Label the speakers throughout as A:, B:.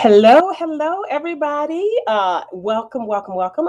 A: Hello, everybody. Welcome.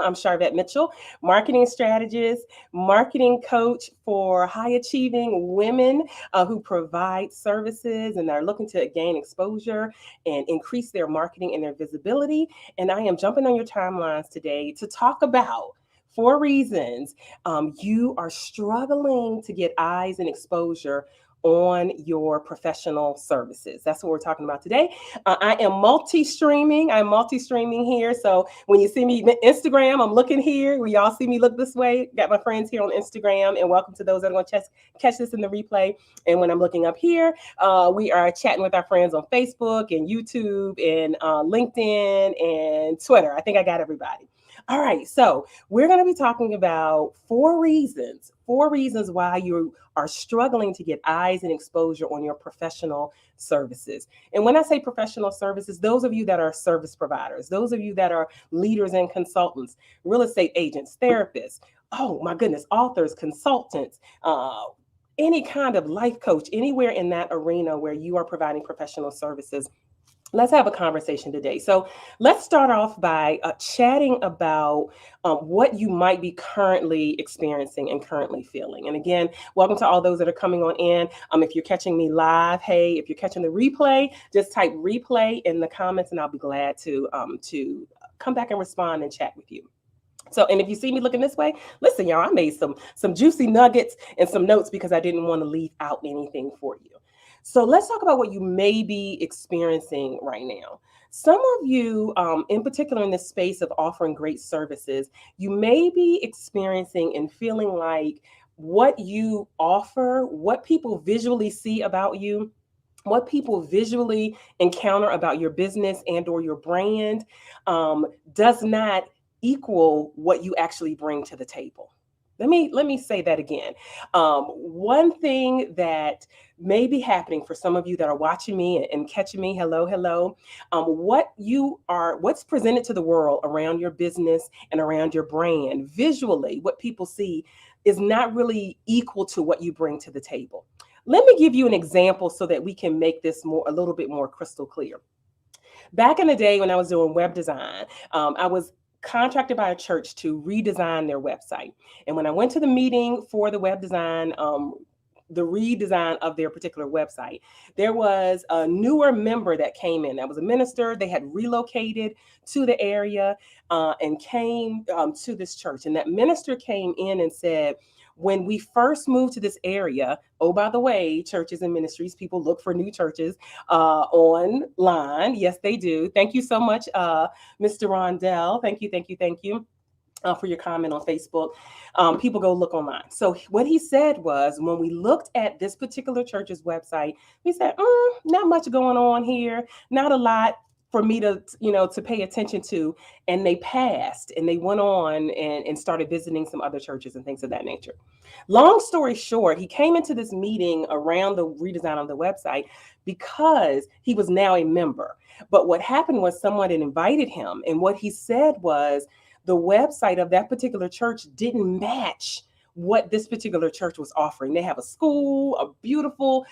A: I'm Charvette Mitchell, marketing strategist, marketing coach for high achieving women who provide services and are looking to gain exposure and increase their marketing and their visibility. And I am jumping on your timelines today to talk about 4 reasons you are struggling to get eyes and exposure on your professional services. That's what we're talking about today. I am multi-streaming. I'm multi-streaming here. So when you see me Instagram, I'm looking here. When y'all see me look this way, got my friends here on Instagram. And welcome to those that are going to catch this in the replay. And when I'm looking up here, we are chatting with our friends on Facebook and YouTube and LinkedIn and Twitter. I think I got everybody. All right, so we're going to be talking about 4 reasons why you are struggling to get eyes and exposure on your professional services. And when I say professional services, those of you that are service providers, those of you that are leaders and consultants, real estate agents, therapists, oh my goodness, authors, consultants, any kind of life coach, anywhere in that arena where you are providing professional services. Let's have a conversation today. So let's start off by chatting about what you might be currently experiencing and currently feeling. And again, welcome to all those that are coming on in. If you're catching me live, hey, if you're catching the replay, just type replay in the comments and I'll be glad to come back and respond and chat with you. So, and if you see me looking this way, listen, y'all, I made some juicy nuggets and some notes because I didn't want to leave out anything for you. So let's talk about what you may be experiencing right now. Some of you, in particular in this space of offering great services, you may be experiencing and feeling like what you offer, what people visually see about you, what people visually encounter about your business and or your brand does not equal what you actually bring to the table. Let me say that again. One thing that may be happening for some of you that are watching me and catching me, hello. What's presented to the world around your business and around your brand, visually, what people see is not really equal to what you bring to the table. Let me give you an example so that we can make this a little bit more crystal clear. Back in the day when I was doing web design, I was contracted by a church to redesign their website. And when I went to the meeting for the web design, the redesign of their particular website, there was a newer member that came in. That was a minister. They had relocated to the area and came to this church. And that minister came in and said, when we first moved to this area, oh, by the way, churches and ministries, people look for new churches online. Yes, they do. Thank you so much, Mr. Rondell. Thank you. For your comment on Facebook. People go look online. So what he said was, when we looked at this particular church's website, we said, not much going on here, not a lot for me to pay attention to. And they passed and they went on and started visiting some other churches and things of that nature. Long story short, he came into this meeting around the redesign of the website because he was now a member. But what happened was someone had invited him. And what he said was, the website of that particular church didn't match what this particular church was offering. They have a school, a beautiful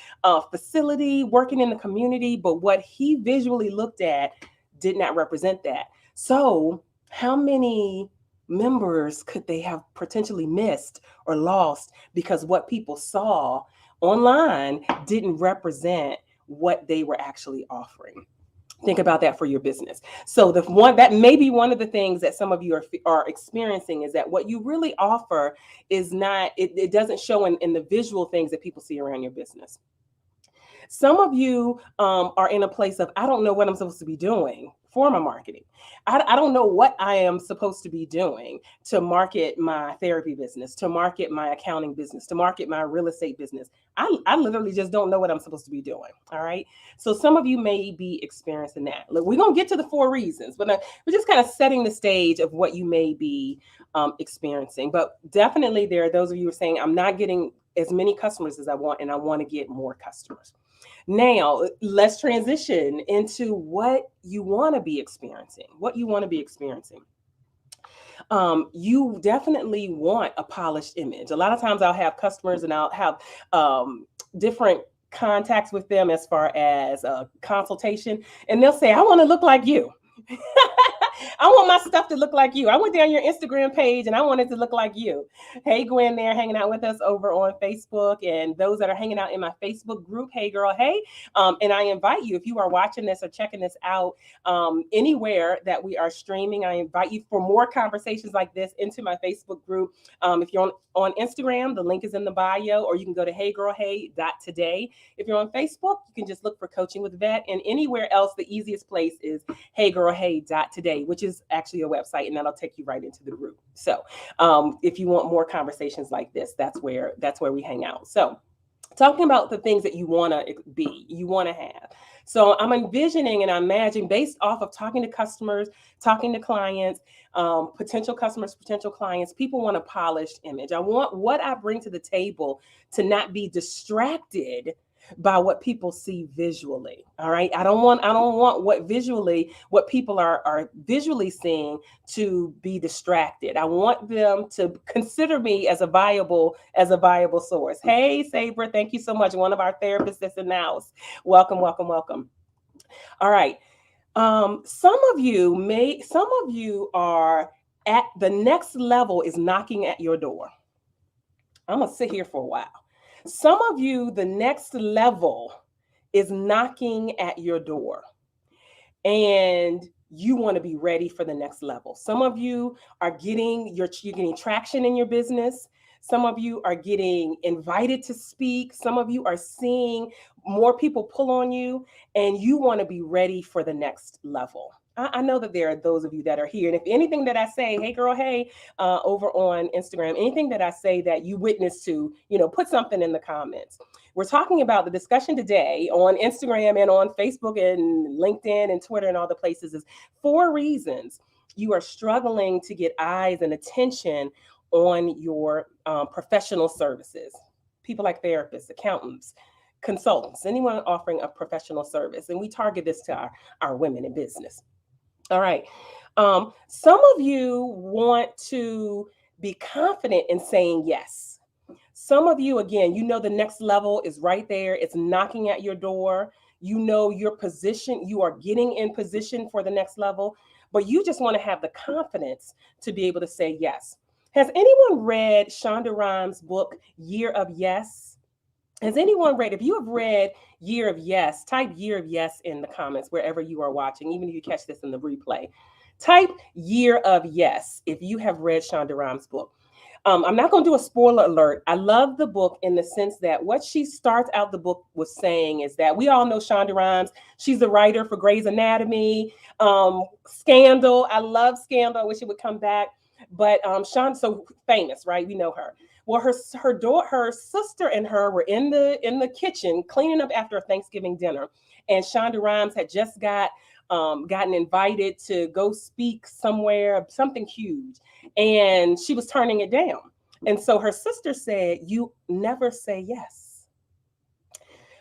A: facility, working in the community, but what he visually looked at did not represent that. So how many members could they have potentially missed or lost because what people saw online didn't represent what they were actually offering? Think about that for your business. So that may be one of the things that some of you are experiencing, is that what you really offer is not, it doesn't show in the visual things that people see around your business. Some of you are in a place of, I don't know what I'm supposed to be doing for my marketing. I don't know what I am supposed to be doing to market my therapy business, to market my accounting business, to market my real estate business. I literally just don't know what I'm supposed to be doing. All right. So some of you may be experiencing that. Look, we're going to get to the 4 reasons, but we're just kind of setting the stage of what you may be experiencing. But definitely there are those of you who are saying, I'm not getting as many customers as I want, and I want to get more customers. Now, let's transition into what you want to be experiencing. You definitely want a polished image. A lot of times I'll have customers and I'll have different contacts with them as far as a consultation, and they'll say, I want to look like you. I want my stuff to look like you. I went down your Instagram page and I want it to look like you. Hey, Gwen, there hanging out with us over on Facebook, and those that are hanging out in my Facebook group. Hey, girl, hey. And I invite you, if you are watching this or checking this out anywhere that we are streaming, I invite you for more conversations like this into my Facebook group. If you're on Instagram, the link is in the bio, or you can go to heygirlhey.today. If you're on Facebook, you can just look for Coaching with Vet, and anywhere else, the easiest place is heygirlhey.today, which is actually a website, and that'll take you right into the group. So if you want more conversations like this, that's where we hang out. So talking about the things that you want to be, you want to have. So I'm envisioning and I'm imagining, based off of talking to customers, talking to clients, potential customers, potential clients, people want a polished image. I want what I bring to the table to not be distracted by what people see visually. All right. I don't want what people are visually seeing to be distracted. I want them to consider me as a viable source. Hey, Sabre, thank you so much. One of our therapists that's in the house. Welcome, welcome, welcome. All right. Some of you are at the next level is knocking at your door. I'm going to sit here for a while. Some of you, the next level is knocking at your door, and you want to be ready for the next level. Some of you are getting traction in your business. Some of you are getting invited to speak. Some of you are seeing more people pull on you, and you want to be ready for the next level. I know that there are those of you that are here. And if anything that I say, hey, girl, hey, over on Instagram, anything that I say that you witness to, put something in the comments. We're talking about the discussion today on Instagram and on Facebook and LinkedIn and Twitter and all the places is 4 reasons you are struggling to get eyes and attention on your professional services. People like therapists, accountants, consultants, anyone offering a professional service. And we target this to our women in business. All right. Some of you want to be confident in saying yes. Some of you, again, the next level is right there. It's knocking at your door. Your position, you are getting in position for the next level, but you just want to have the confidence to be able to say yes. Has anyone read Shonda Rhimes' book, Year of Yes? Has anyone read? If you have read Year of Yes, type Year of Yes in the comments wherever you are watching, even if you catch this in the replay. Type Year of Yes if you have read Shonda Rhimes' book. I'm not going to do a spoiler alert. I love the book in the sense that what she starts out the book was saying is that we all know Shonda Rhimes. She's a writer for Grey's Anatomy, Scandal. I love Scandal. I wish it would come back. But Shonda's so famous, right? We know her. Well, her sister and her were in the kitchen cleaning up after a Thanksgiving dinner, and Shonda Rhimes had just gotten invited to go speak somewhere, something huge, and she was turning it down. And so her sister said, "You never say yes."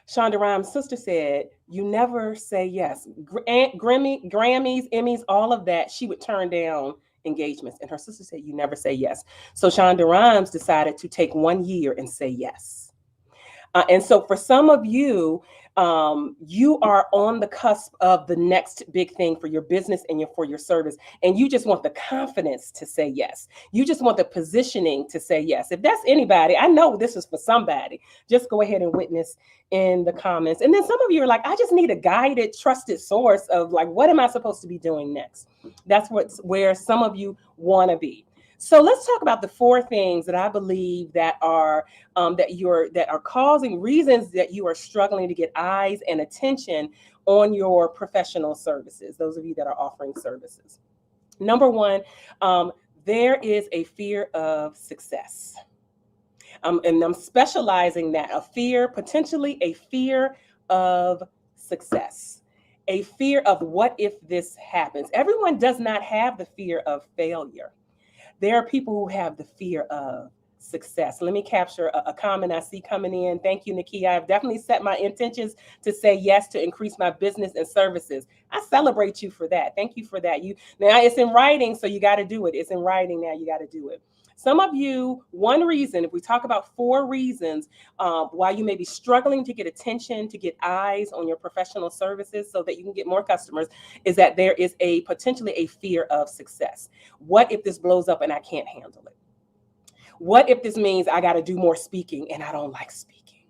A: Shonda Rhimes' sister said, "You never say yes." Grammys, Emmys, all of that, she would turn down engagements. And her sister said, "You never say yes." So Shonda Rhimes decided to take 1 year and say yes. And so for some of you, you are on the cusp of the next big thing for your business and for your service. And you just want the confidence to say yes. You just want the positioning to say yes. If that's anybody, I know this is for somebody. Just go ahead and witness in the comments. And then some of you are like, I just need a guided, trusted source of like, what am I supposed to be doing next? That's where some of you want to be. So let's talk about the 4 things that I believe that are causing reasons that you are struggling to get eyes and attention on your professional services. Those of you that are offering services. Number 1, there is a fear of success. And I'm specializing that, potentially a fear of success. A fear of what if this happens. Everyone does not have the fear of failure. There are people who have the fear of success. Let me capture a comment I see coming in. Thank you, Nakia. I've definitely set my intentions to say yes to increase my business and services. I celebrate you for that. Thank you for that. Now it's in writing, so you got to do it. It's in writing now. You got to do it. Some of you, one reason, if we talk about 4 reasons why you may be struggling to get attention, to get eyes on your professional services so that you can get more customers, is that there is a potentially a fear of success. What if this blows up and I can't handle it? What if this means I got to do more speaking and I don't like speaking?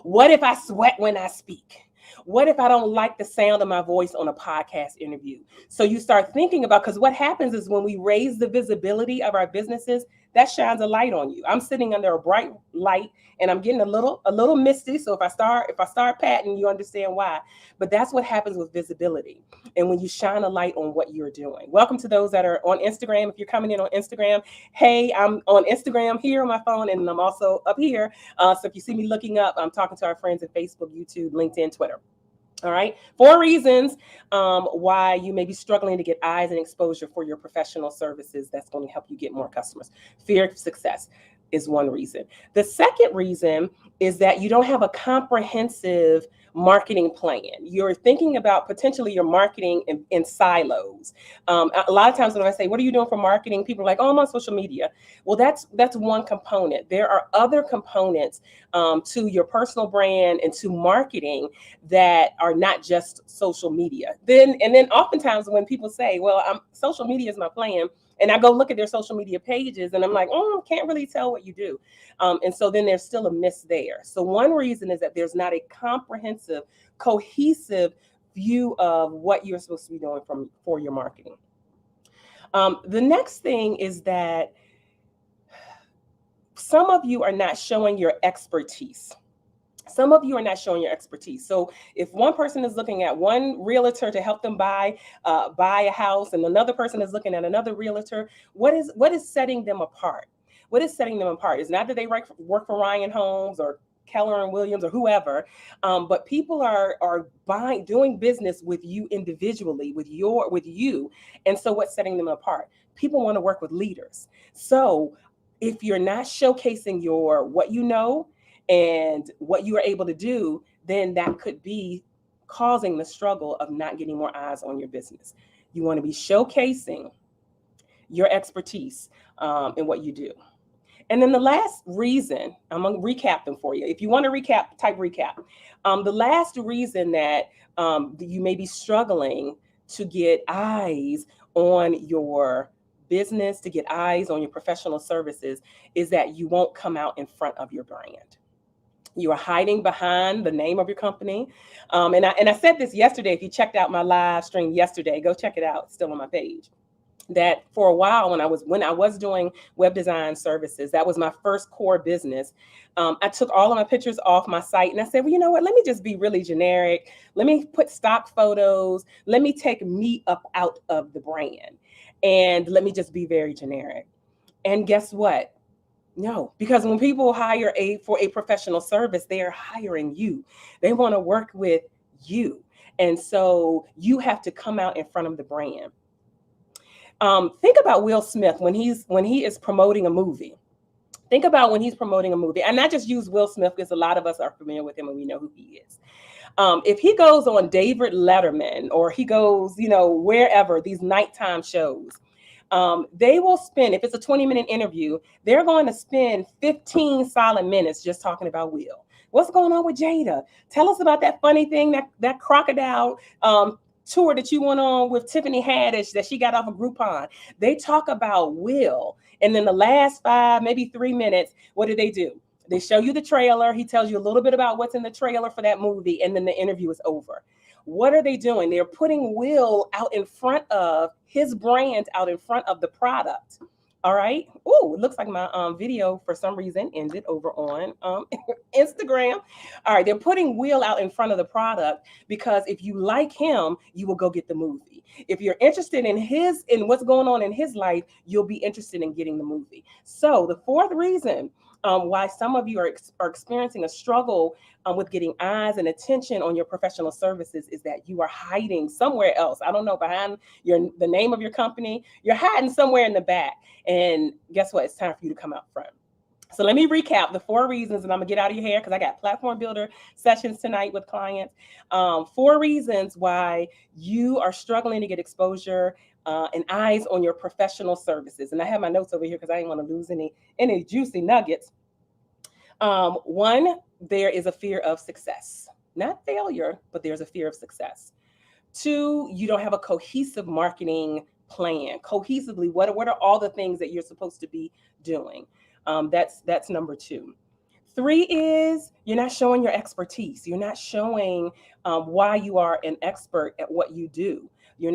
A: What if I sweat when I speak? What if I don't like the sound of my voice on a podcast interview? So you start thinking about, because what happens is when we raise the visibility of our businesses, that shines a light on you. I'm sitting under a bright light and I'm getting a little misty. So if I start patting, you understand why. But that's what happens with visibility. And when you shine a light on what you're doing. Welcome to those that are on Instagram. If you're coming in on Instagram, hey, I'm on Instagram here on my phone, and I'm also up here. So if you see me looking up, I'm talking to our friends at Facebook, YouTube, LinkedIn, Twitter. All right. 4 reasons why you may be struggling to get eyes and exposure for your professional services that's going to help you get more customers. Fear of success is one reason. The second reason is that you don't have a comprehensive marketing plan. You're thinking about potentially your marketing in silos. A lot of times when I say, what are you doing for marketing? People are like, oh, I'm on social media. Well, that's one component. There are other components to your personal brand and to marketing that are not just social media. Then oftentimes when people say, well, social media is my plan, and I go look at their social media pages and I'm like, oh, can't really tell what you do. And so then there's still a miss there. So one reason is that there's not a comprehensive, cohesive view of what you're supposed to be doing for your marketing. The next thing is that some of you are not showing your expertise. Some of you are not showing your expertise. So if one person is looking at one realtor to help them buy a house, and another person is looking at another realtor, what is setting them apart? What is setting them apart is not that they work for Ryan Homes or Keller and Williams or whoever, but people are doing business with you individually, with you. And so what's setting them apart? People want to work with leaders. So if you're not showcasing what you know and what you are able to do, then that could be causing the struggle of not getting more eyes on your business. You want to be showcasing your expertise in what you do. And then the last reason, I'm going to recap them for you. If you want to recap, type recap. The last reason that you may be struggling to get eyes on your business, to get eyes on your professional services, is that you won't come out in front of your brand. You are hiding behind the name of your company. And I said this yesterday. If you checked out my live stream yesterday, go check it out. It's still on my page. That for a while, when I was doing web design services, that was my first core business. I took all of my pictures off my site and I said, well, you know what? Let me just be really generic. Let me put stock photos. Let me take me up out of the brand. And let me just be very generic. And guess what? No, because when people hire for a professional service, they are hiring you. They want to work with you. And so you have to come out in front of the brand. Think about Will Smith when he is promoting a movie. Think about when he's promoting a movie. And not just use Will Smith, because a lot of us are familiar with him and we know who he is. If he goes on David Letterman or he goes, wherever, these nighttime shows, they will spend, if it's a 20-minute interview, they're going to spend 15 solid minutes just talking about Will. What's going on with Jada? Tell us about that funny thing, that crocodile tour that you went on with Tiffany Haddish that she got off of Groupon. They talk about Will. And then the last 5, maybe 3 minutes, what do? They show you the trailer. He tells you a little bit about what's in the trailer for that movie. And then the interview is over. What are they doing? They're putting Will out in front of his brand, out in front of the product. All right. Oh, it looks like my video for some reason ended over on Instagram. All right. They're putting Will out in front of the product because if you like him, you will go get the movie. If you're interested in what's going on in his life, you'll be interested in getting the movie. So the fourth reason why some of you are experiencing a struggle with getting eyes and attention on your professional services is that you are hiding somewhere else. I don't know, behind the name of your company. You're hiding somewhere in the back. And guess what? It's time for you to come out front. So let me recap the 4 reasons, and I'm gonna get out of your hair because I got platform builder sessions tonight with clients. 4 reasons why you are struggling to get exposure and eyes on your professional services. And I have my notes over here because I didn't want to lose any juicy nuggets. One, there is a fear of success, not failure, but there's a fear of success. 2, you don't have a cohesive marketing plan. Cohesively, what are all the things that you're supposed to be doing? That's number 2. 3 is you're not showing your expertise. You're not showing why you are an expert at what you do. You're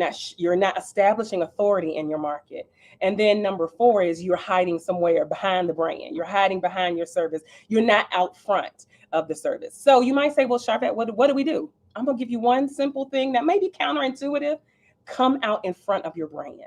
A: not establishing authority in your market. And then number 4 is you're hiding somewhere behind the brand. You're hiding behind your service. You're not out front of the service. So you might say, well, Sharpette, what do we do? I'm gonna give you one simple thing that may be counterintuitive. Come out in front of your brand.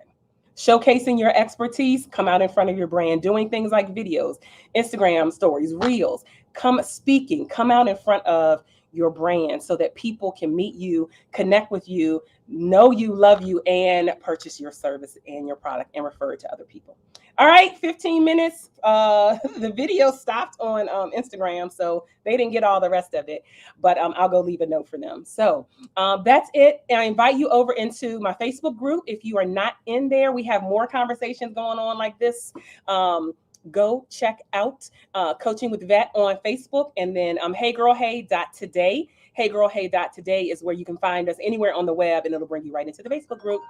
A: Showcasing your expertise, come out in front of your brand, doing things like videos, Instagram stories, reels, come speaking, come out in front of your brand so that people can meet you, connect with you, know you, love you, and purchase your service and your product and refer it to other people. All right, 15 minutes. The video stopped on Instagram, so they didn't get all the rest of it, but I'll go leave a note for them. So that's it. And I invite you over into my Facebook group. If you are not in there, we have more conversations going on like this. Go check out Coaching with Vet on Facebook, and then heygirlhey.today. Heygirlhey.today is where you can find us anywhere on the web, and it'll bring you right into the Facebook group.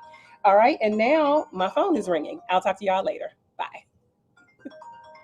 A: All right, and now my phone is ringing. I'll talk to y'all later. Bye.